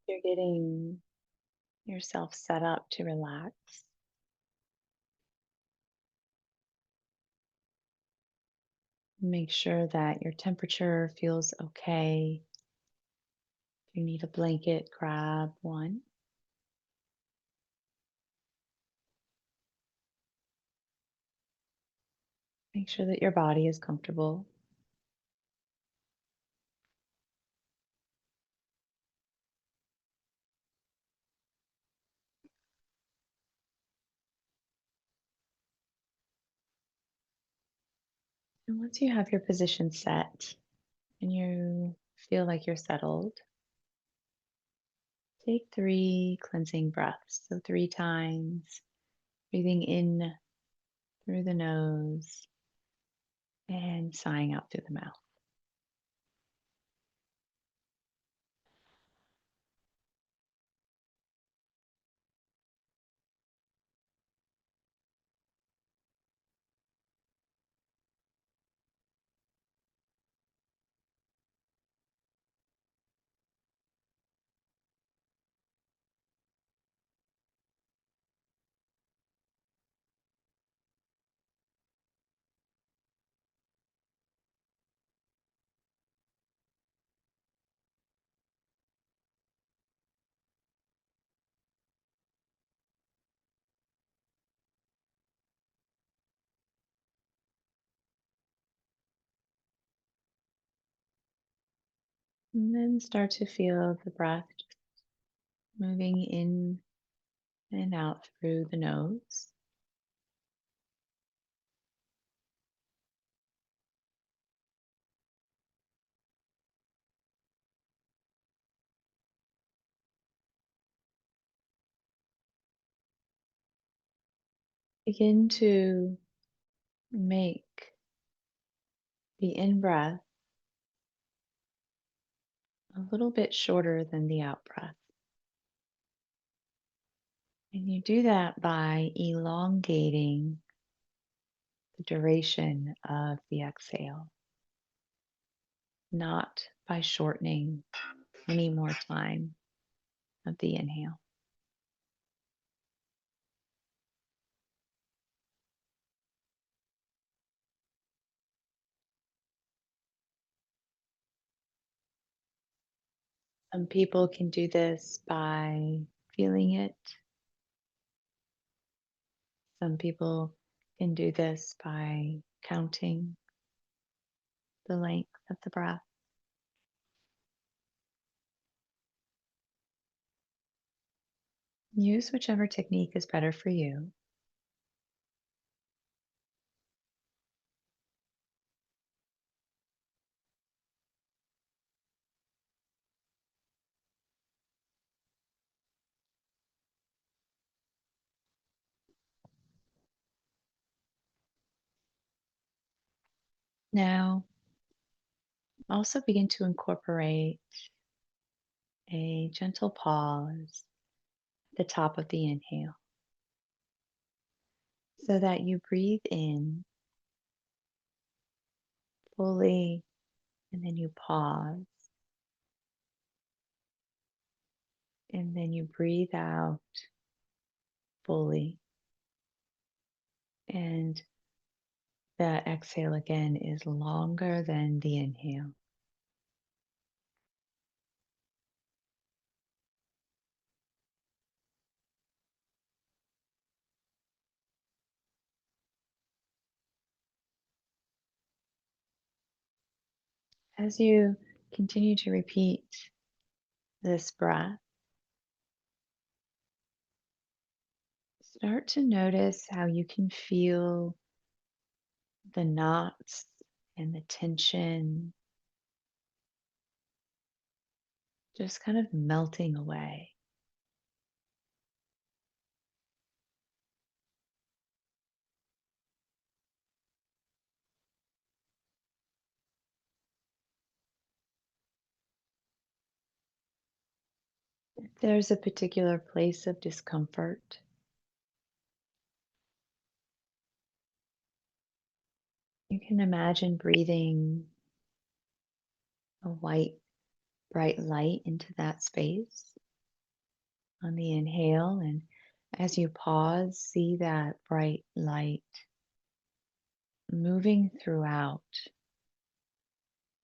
You're getting yourself set up to relax. Make sure that your temperature feels okay. If you need a blanket, grab one. Make sure that your body is comfortable. And once you have your position set and you feel like you're settled, take 3 cleansing breaths. So 3 times, breathing in through the nose and sighing out through the mouth. And then start to feel the breath moving in and out through the nose. Begin to make the in breath a little bit shorter than the out breath. And you do that by elongating the duration of the exhale, not by shortening any more time of the inhale. Some people can do this by feeling it. Some people can do this by counting the length of the breath. Use whichever technique is better for you. Now, also begin to incorporate a gentle pause at the top of the inhale so that you breathe in fully and then you pause and then you breathe out fully. And that exhale again is longer than the inhale. As you continue to repeat this breath, start to notice how you can feel the knots and the tension just kind of melting away. If there's a particular place of discomfort, you can imagine breathing a white, bright light into that space. on the inhale. And as you pause, see that bright light moving throughout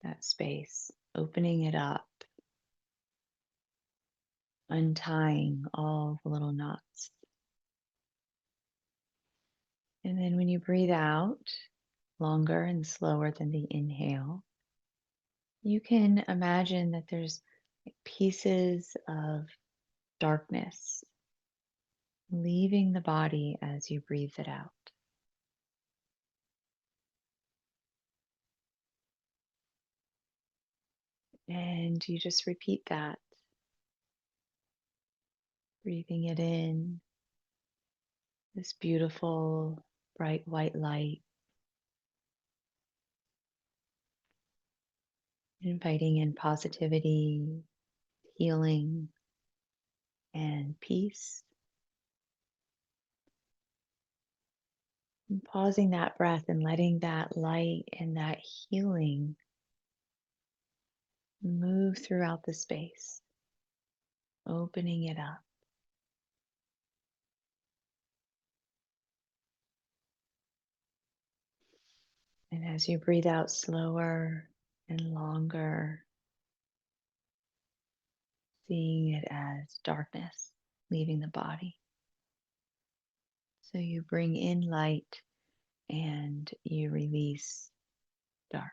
that space, opening it up, untying all the little knots. And then when you breathe out, longer and slower than the inhale, you can imagine that there's pieces of darkness leaving the body as you breathe it out. And you just repeat that, breathing it in, this beautiful, bright white light, inviting in positivity, healing, and peace. And pausing that breath and letting that light and that healing move throughout the space, opening it up. And as you breathe out slower and longer, seeing it as darkness leaving the body. So you bring in light and you release dark.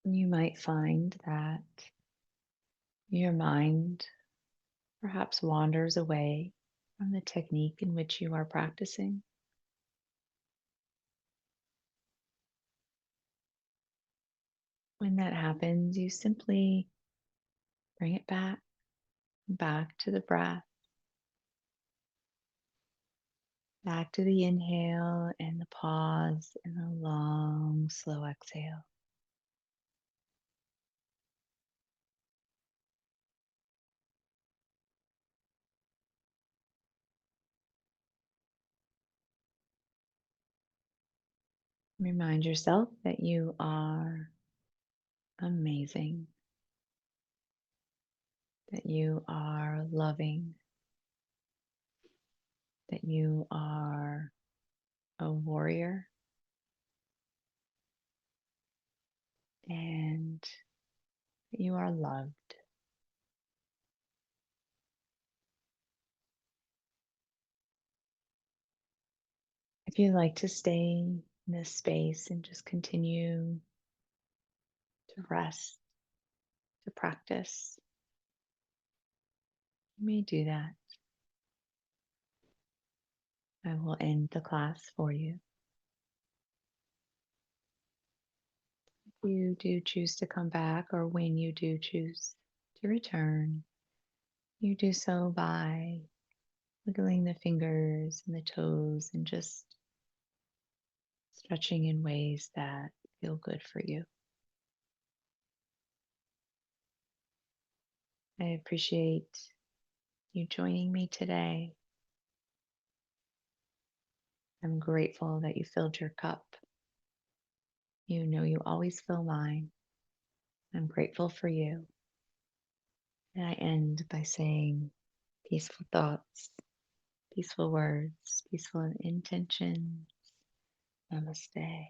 You might find that your mind perhaps wanders away from the technique in which you are practicing. When that happens, you simply bring it back to the breath, back to the inhale and the pause and the long, slow exhale. Remind yourself that you are amazing, that you are loving, that you are a warrior, and that you are loved. If you'd like to stay in this space and just continue to rest, to practice, you may do that. I will end the class for you. If you do choose to come back, or when you do choose to return, you do so by wiggling the fingers and the toes and just stretching in ways that feel good for you. I appreciate you joining me today. I'm grateful that you filled your cup. You know you always fill mine. I'm grateful for you. And I end by saying peaceful thoughts, peaceful words, peaceful intentions. Namaste.